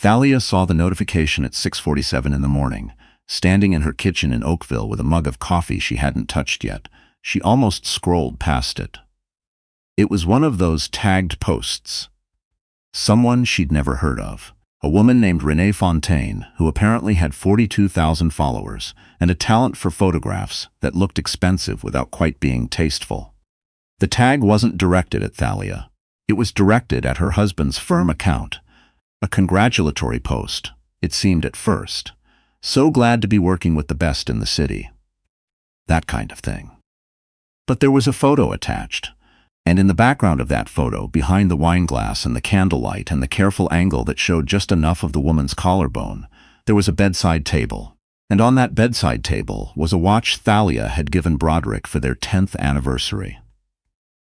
Thalia saw the notification at 6:47 in the morning. Standing in her kitchen in Oakville with a mug of coffee she hadn't touched yet, she almost scrolled past it. It was one of those tagged posts. Someone she'd never heard of. A woman named Renee Fontaine, who apparently had 42,000 followers and a talent for photographs that looked expensive without quite being tasteful. The tag wasn't directed at Thalia. It was directed at her husband's firm account. A congratulatory post, it seemed at first. So glad to be working with the best in the city. That kind of thing. But there was a photo attached. And in the background of that photo, behind the wine glass and the candlelight and the careful angle that showed just enough of the woman's collarbone, there was a bedside table. And on that bedside table was a watch Thalia had given Broderick for their 10th anniversary.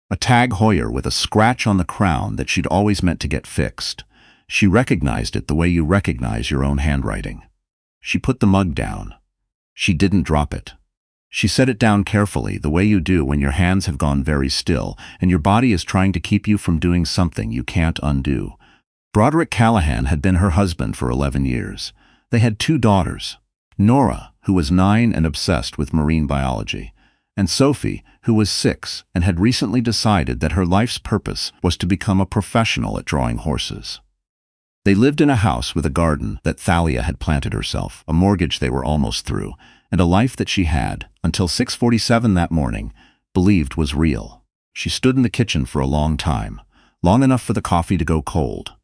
A Tag Heuer with a scratch on the crown that she'd always meant to get fixed. She recognized it the way you recognize your own handwriting. She put the mug down. She didn't drop it. She set it down carefully, the way you do when your hands have gone very still and your body is trying to keep you from doing something you can't undo. Broderick Callahan had been her husband for 11 years. They had 2 daughters, Nora, who was 9 and obsessed with marine biology, and Sophie, who was 6 and had recently decided that her life's purpose was to become a professional at drawing horses. They lived in a house with a garden that Thalia had planted herself, a mortgage they were almost through, and a life that she had, until 6:47 that morning, believed was real. She stood in the kitchen for a long time, long enough for the coffee to go cold.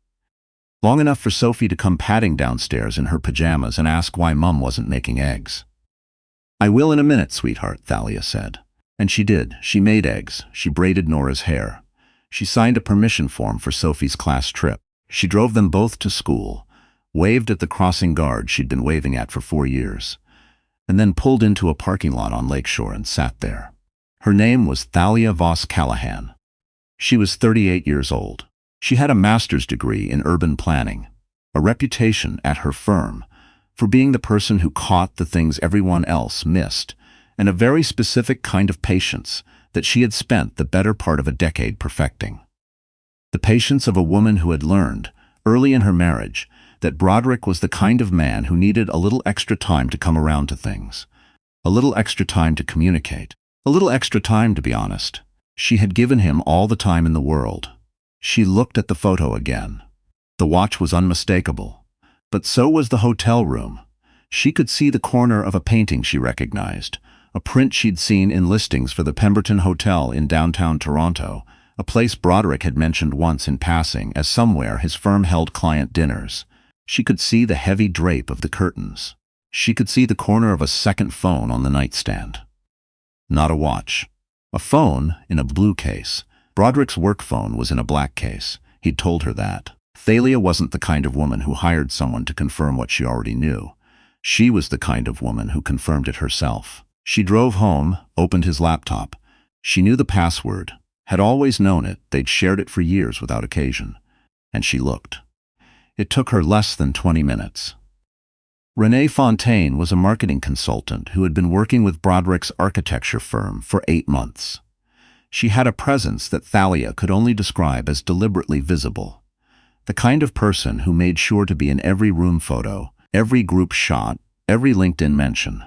Long enough for Sophie to come padding downstairs in her pajamas and ask why Mum wasn't making eggs. "I will in a minute, sweetheart," Thalia said. And she did. She made eggs. She braided Nora's hair. She signed a permission form for Sophie's class trip. She drove them both to school, waved at the crossing guard she'd been waving at for 4 years, and then pulled into a parking lot on Lakeshore and sat there. Her name was Thalia Voss Callahan. She was 38 years old. She had a master's degree in urban planning, a reputation at her firm for being the person who caught the things everyone else missed, and a very specific kind of patience that she had spent the better part of a decade perfecting. The patience of a woman who had learned, early in her marriage, that Broderick was the kind of man who needed a little extra time to come around to things, a little extra time to communicate, a little extra time, to be honest. She had given him all the time in the world. She looked at the photo again. The watch was unmistakable, but so was the hotel room. She could see the corner of a painting she recognized, a print she'd seen in listings for the Pemberton Hotel in downtown Toronto, a place Broderick had mentioned once in passing as somewhere his firm held client dinners. She could see the heavy drape of the curtains. She could see the corner of a second phone on the nightstand. Not a watch. A phone in a blue case. Broderick's work phone was in a black case. He'd told her that. Thalia wasn't the kind of woman who hired someone to confirm what she already knew. She was the kind of woman who confirmed it herself. She drove home, opened his laptop. She knew the password. Had always known it, they'd shared it for years without occasion. And she looked. It took her less than 20 minutes. Renee Fontaine was a marketing consultant who had been working with Broderick's architecture firm for 8 months. She had a presence that Thalia could only describe as deliberately visible. The kind of person who made sure to be in every room photo, every group shot, every LinkedIn mention.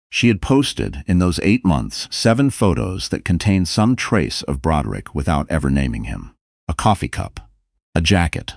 She had posted, in those 8 months, 7 photos that contained some trace of Broderick without ever naming him. A coffee cup. A jacket.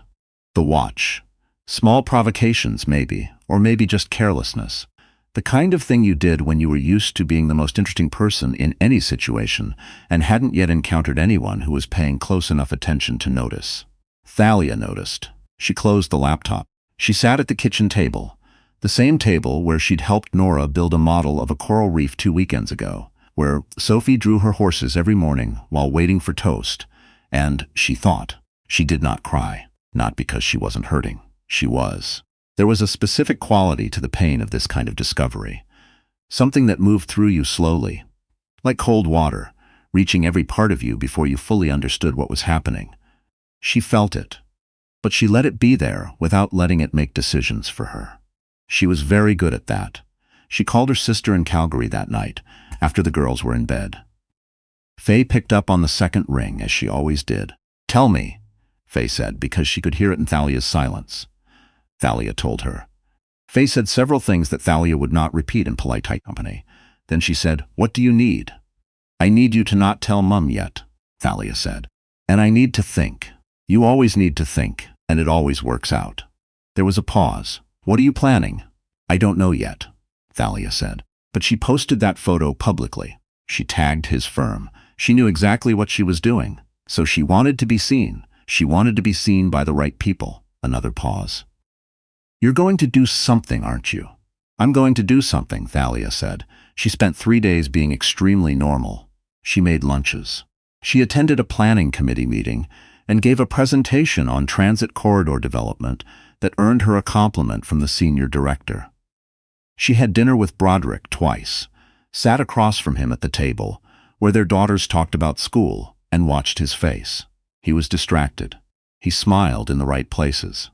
The watch. Small provocations, maybe, or maybe just carelessness. The kind of thing you did when you were used to being the most interesting person in any situation and hadn't yet encountered anyone who was paying close enough attention to notice. Thalia noticed. She closed the laptop. She sat at the kitchen table. The same table where she'd helped Nora build a model of a coral reef 2 weekends ago, where Sophie drew her horses every morning while waiting for toast, and, she thought, she did not cry, not because she wasn't hurting. She was. There was a specific quality to the pain of this kind of discovery, something that moved through you slowly, like cold water, reaching every part of you before you fully understood what was happening. She felt it, but she let it be there without letting it make decisions for her. She was very good at that. She called her sister in Calgary that night, after the girls were in bed. Faye picked up on the second ring, as she always did. "Tell me," Faye said, because she could hear it in Thalia's silence. Thalia told her. Faye said several things that Thalia would not repeat in polite company. Then she said, "What do you need?" "I need you to not tell Mum yet," Thalia said. "And I need to think. You always need to think, and it always works out." There was a pause. "What are you planning?" "I don't know yet," Thalia said. But she posted that photo publicly. She tagged his firm. She knew exactly what she was doing. So she wanted to be seen. She wanted to be seen by the right people. Another pause. "You're going to do something, aren't you?" "I'm going to do something," Thalia said. She spent 3 days being extremely normal. She made lunches. She attended a planning committee meeting and gave a presentation on transit corridor development that earned her a compliment from the senior director. She had dinner with Broderick twice, sat across from him at the table, where their daughters talked about school, and watched his face. He was distracted. He smiled in the right places.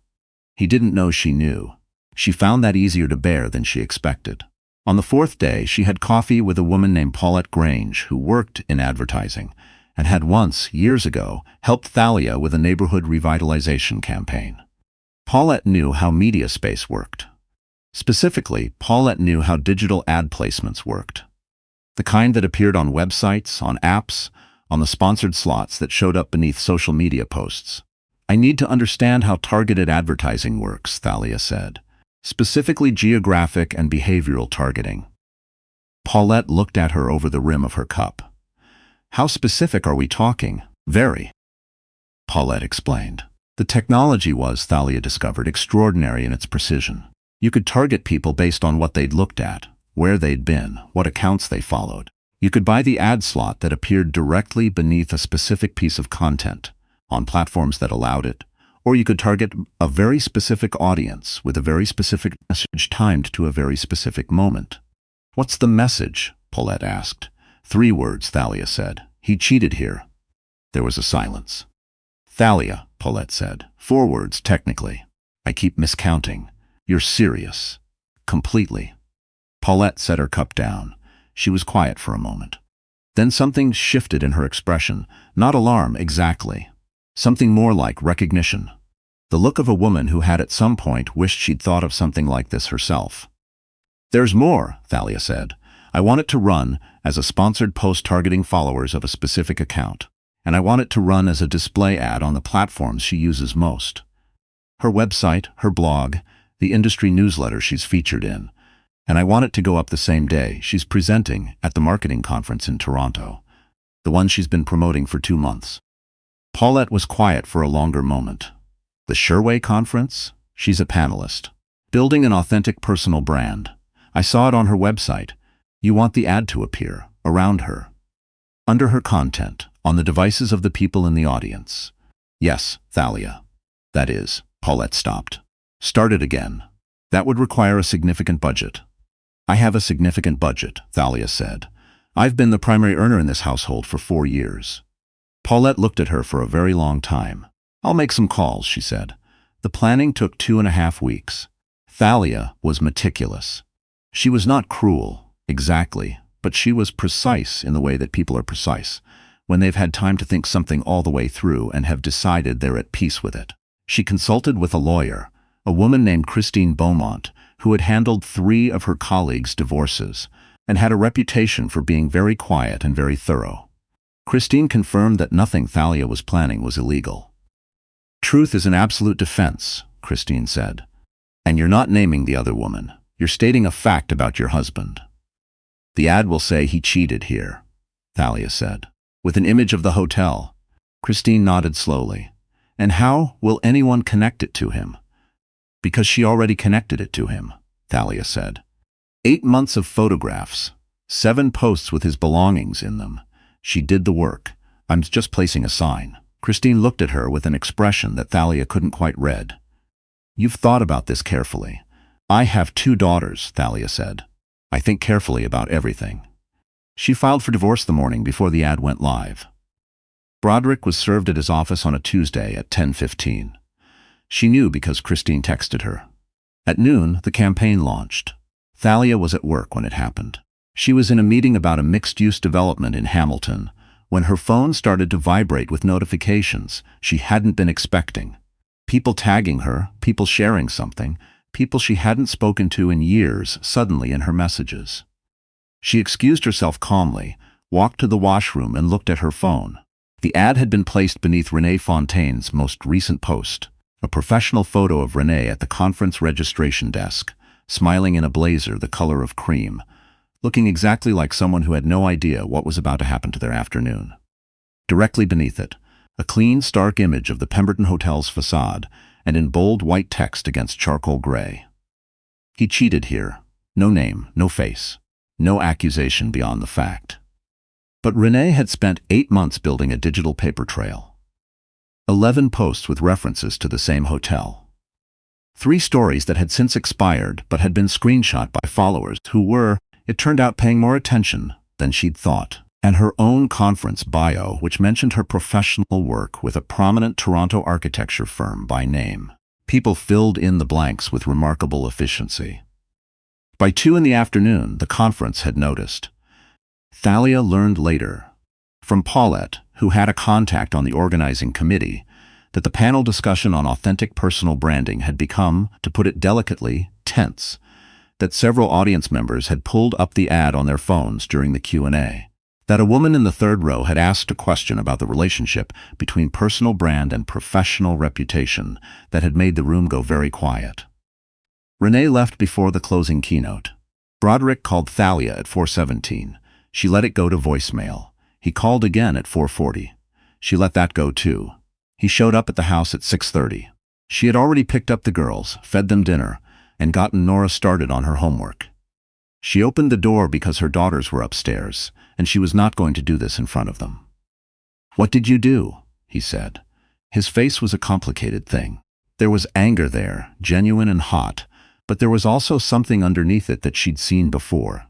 He didn't know she knew. She found that easier to bear than she expected. On the 4th day, she had coffee with a woman named Paulette Grange, who worked in advertising, and had once, years ago, helped Thalia with a neighborhood revitalization campaign. Paulette knew how media space worked. Specifically, Paulette knew how digital ad placements worked. The kind that appeared on websites, on apps, on the sponsored slots that showed up beneath social media posts. "I need to understand how targeted advertising works," Thalia said. "Specifically geographic and behavioral targeting." Paulette looked at her over the rim of her cup. "How specific are we talking?" "Very," Paulette explained. The technology was, Thalia discovered, extraordinary in its precision. You could target people based on what they'd looked at, where they'd been, what accounts they followed. You could buy the ad slot that appeared directly beneath a specific piece of content, on platforms that allowed it, or you could target a very specific audience with a very specific message timed to a very specific moment. "What's the message?" Paulette asked. 3 words, Thalia said. "He cheated here." There was a silence. "Thalia," Paulette said. 4 words, technically. "I keep miscounting. You're serious." "Completely." Paulette set her cup down. She was quiet for a moment. Then something shifted in her expression, not alarm exactly. Something more like recognition. The look of a woman who had at some point wished she'd thought of something like this herself. "There's more," Thalia said. "I want it to run as a sponsored post targeting followers of a specific account. And I want it to run as a display ad on the platforms she uses most. Her website, her blog, the industry newsletter she's featured in. And I want it to go up the same day she's presenting at the marketing conference in Toronto, the one she's been promoting for 2 months." Paulette was quiet for a longer moment. "The Sherway conference? She's a panelist. Building an authentic personal brand. I saw it on her website. You want the ad to appear, around her. Under her content, on the devices of the people in the audience." "Yes, Thalia. That is," Paulette stopped. "Start it again. That would require a significant budget." "I have a significant budget," Thalia said. "I've been the primary earner in this household for 4 years. Paulette looked at her for a very long time. "I'll make some calls," she said. The planning took 2.5 weeks. Thalia was meticulous. She was not cruel, exactly, but she was precise in the way that people are precise, when they've had time to think something all the way through and have decided they're at peace with it. She consulted with a lawyer, a woman named Christine Beaumont, who had handled 3 of her colleagues' divorces and had a reputation for being very quiet and very thorough. Christine confirmed that nothing Thalia was planning was illegal. "Truth is an absolute defense," Christine said. "And you're not naming the other woman. You're stating a fact about your husband. The ad will say he cheated here," Thalia said, "with an image of the hotel." Christine nodded slowly. "And how will anyone connect it to him?" "Because she already connected it to him," Thalia said. 8 months of photographs, 7 posts with his belongings in them. She did the work. I'm just placing a sign." Christine looked at her with an expression that Thalia couldn't quite read. "You've thought about this carefully." "I have 2 daughters," Thalia said. "I think carefully about everything." She filed for divorce the morning before the ad went live. Broderick was served at his office on a Tuesday at 10:15. She knew because Christine texted her. At noon, the campaign launched. Thalia was at work when it happened. She was in a meeting about a mixed-use development in Hamilton when her phone started to vibrate with notifications she hadn't been expecting. People tagging her, people sharing something, people she hadn't spoken to in years suddenly in her messages. She excused herself calmly, walked to the washroom and looked at her phone. The ad had been placed beneath Renee Fontaine's most recent post, a professional photo of Renee at the conference registration desk, smiling in a blazer the color of cream, looking exactly like someone who had no idea what was about to happen to their afternoon. Directly beneath it, a clean, stark image of the Pemberton Hotel's facade, and in bold white text against charcoal gray. He cheated here. No name, no face, no accusation beyond the fact. But Renee had spent 8 months building a digital paper trail. 11 posts with references to the same hotel. 3 stories that had since expired but had been screenshot by followers who were, it turned out, paying more attention than she'd thought. And her own conference bio, which mentioned her professional work with a prominent Toronto architecture firm by name. People filled in the blanks with remarkable efficiency. By 2 in the afternoon, the conference had noticed. Thalia learned later, from Paulette, who had a contact on the organizing committee, that the panel discussion on authentic personal branding had become, to put it delicately, tense, that several audience members had pulled up the ad on their phones during the Q&A, that a woman in the 3rd row had asked a question about the relationship between personal brand and professional reputation that had made the room go very quiet. Renee left before the closing keynote. Broderick called Thalia at 4:17. She let it go to voicemail. He called again at 4:40. She let that go too. He showed up at the house at 6:30. She had already picked up the girls, fed them dinner, and gotten Nora started on her homework. She opened the door because her daughters were upstairs, and she was not going to do this in front of them. "What did you do?" he said. His face was a complicated thing. There was anger there, genuine and hot, but there was also something underneath it that she'd seen before.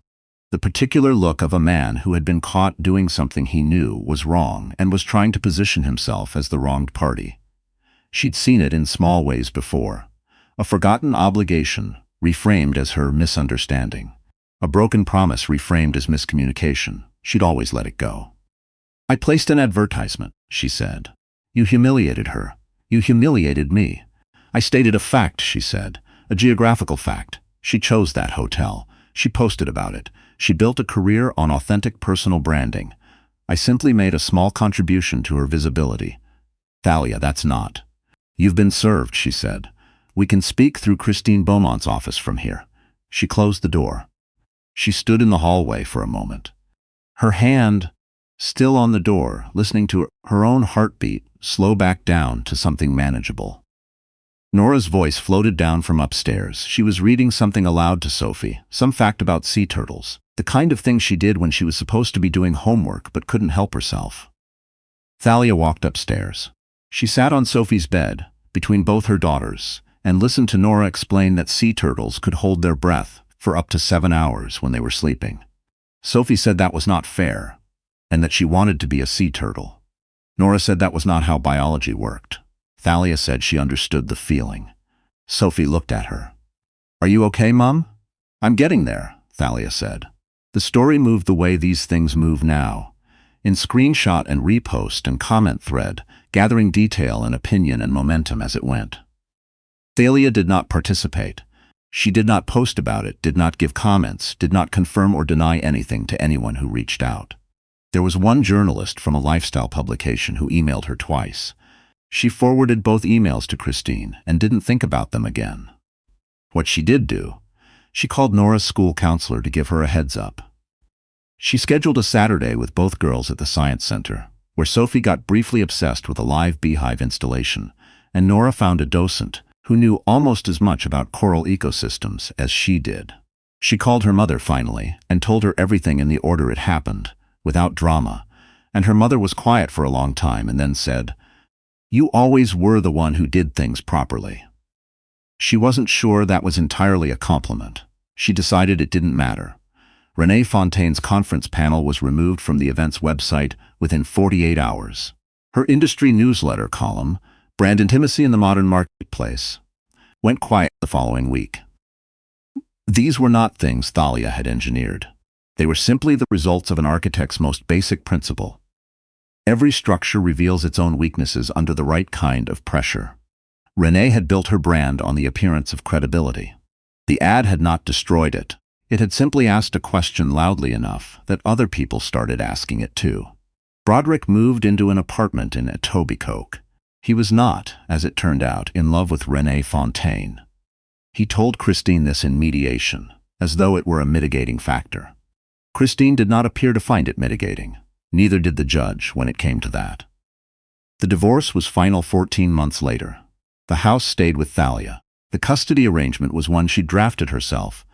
The particular look of a man who had been caught doing something he knew was wrong and was trying to position himself as the wronged party. She'd seen it in small ways before. A forgotten obligation, reframed as her misunderstanding. A broken promise reframed as miscommunication. She'd always let it go. "I placed an advertisement," she said. "You humiliated her. You humiliated me." "I stated a fact," she said. "A geographical fact. She chose that hotel. She posted about it. She built a career on authentic personal branding. I simply made a small contribution to her visibility." "Thalia, that's not." "You've been served," she said. "We can speak through Christine Beaumont's office from here." She closed the door. She stood in the hallway for a moment. Her hand, still on the door, listening to her own heartbeat, slow back down to something manageable. Nora's voice floated down from upstairs. She was reading something aloud to Sophie, some fact about sea turtles, the kind of thing she did when she was supposed to be doing homework but couldn't help herself. Thalia walked upstairs. She sat on Sophie's bed, between both her daughters, and listened to Nora explain that sea turtles could hold their breath for up to 7 hours when they were sleeping. Sophie said that was not fair, and that she wanted to be a sea turtle. Nora said that was not how biology worked. Thalia said she understood the feeling. Sophie looked at her. "Are you okay, Mum?" "I'm getting there," Thalia said. The story moved the way these things move now, in screenshot and repost and comment thread, gathering detail and opinion and momentum as it went. Thalia did not participate. She did not post about it, did not give comments, did not confirm or deny anything to anyone who reached out. There was one journalist from a lifestyle publication who emailed her twice. She forwarded both emails to Christine and didn't think about them again. What she did do, she called Nora's school counselor to give her a heads up. She scheduled a Saturday with both girls at the Science Center, where Sophie got briefly obsessed with a live beehive installation, and Nora found a docent who knew almost as much about coral ecosystems as she did. She called her mother finally and told her everything in the order it happened, without drama, and her mother was quiet for a long time and then said, "You always were the one who did things properly." She wasn't sure that was entirely a compliment. She decided it didn't matter. Renee Fontaine's conference panel was removed from the event's website within 48 hours. Her industry newsletter column, Brand Intimacy in the Modern Marketplace, went quiet the following week. These were not things Thalia had engineered. They were simply the results of an architect's most basic principle. Every structure reveals its own weaknesses under the right kind of pressure. Renee had built her brand on the appearance of credibility. The ad had not destroyed it. It had simply asked a question loudly enough that other people started asking it too. Broderick moved into an apartment in Etobicoke. He was not, as it turned out, in love with Renee Fontaine. He told Christine this in mediation, as though it were a mitigating factor. Christine did not appear to find it mitigating. Neither did the judge when it came to that. The divorce was final 14 months later. The house stayed with Thalia. The custody arrangement was one she drafted herself,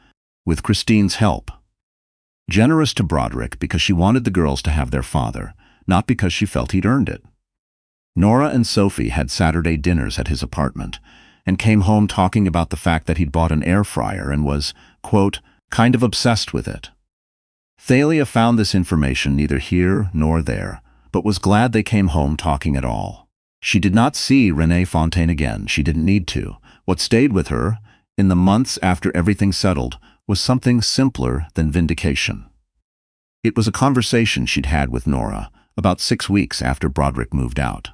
with Christine's help. Generous to Broderick because she wanted the girls to have their father, not because she felt he'd earned it. Nora and Sophie had Saturday dinners at his apartment and came home talking about the fact that he'd bought an air fryer and was, quote, kind of obsessed with it. Thalia found this information neither here nor there, but was glad they came home talking at all. She did not see Renee Fontaine again. She didn't need to. What stayed with her, in the months after everything settled, was something simpler than vindication. It was a conversation she'd had with Nora about 6 weeks after Broderick moved out.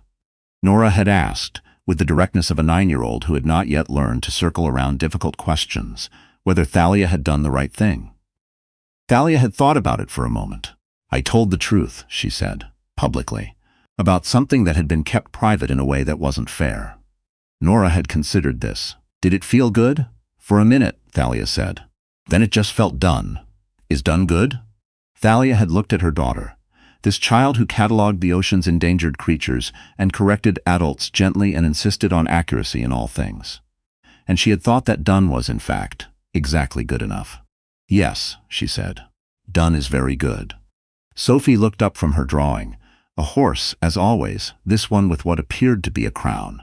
Nora had asked, with the directness of a 9-year-old who had not yet learned to circle around difficult questions, whether Thalia had done the right thing. Thalia had thought about it for a moment. I told the truth, she said, publicly, about something that had been kept private in a way that wasn't fair. Nora had considered this. Did it feel good? For a minute, Thalia said. Then it just felt done. Is done good? Thalia had looked at her daughter, this child who cataloged the ocean's endangered creatures and corrected adults gently and insisted on accuracy in all things. And she had thought that done was, in fact, exactly good enough. Yes, she said. Done is very good. Sophie looked up from her drawing, a horse, as always, this one with what appeared to be a crown,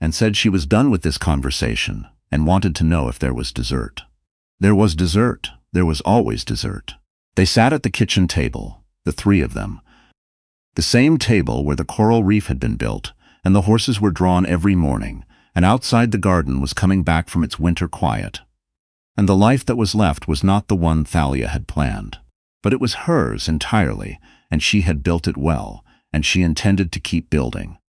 and said she was done with this conversation and wanted to know if there was dessert. There was dessert. There was always dessert. They sat at the kitchen table, the three of them. The same table where the coral reef had been built, and the horses were drawn every morning, and outside the garden was coming back from its winter quiet. And the life that was left was not the one Thalia had planned, but it was hers entirely, and she had built it well, and she intended to keep building.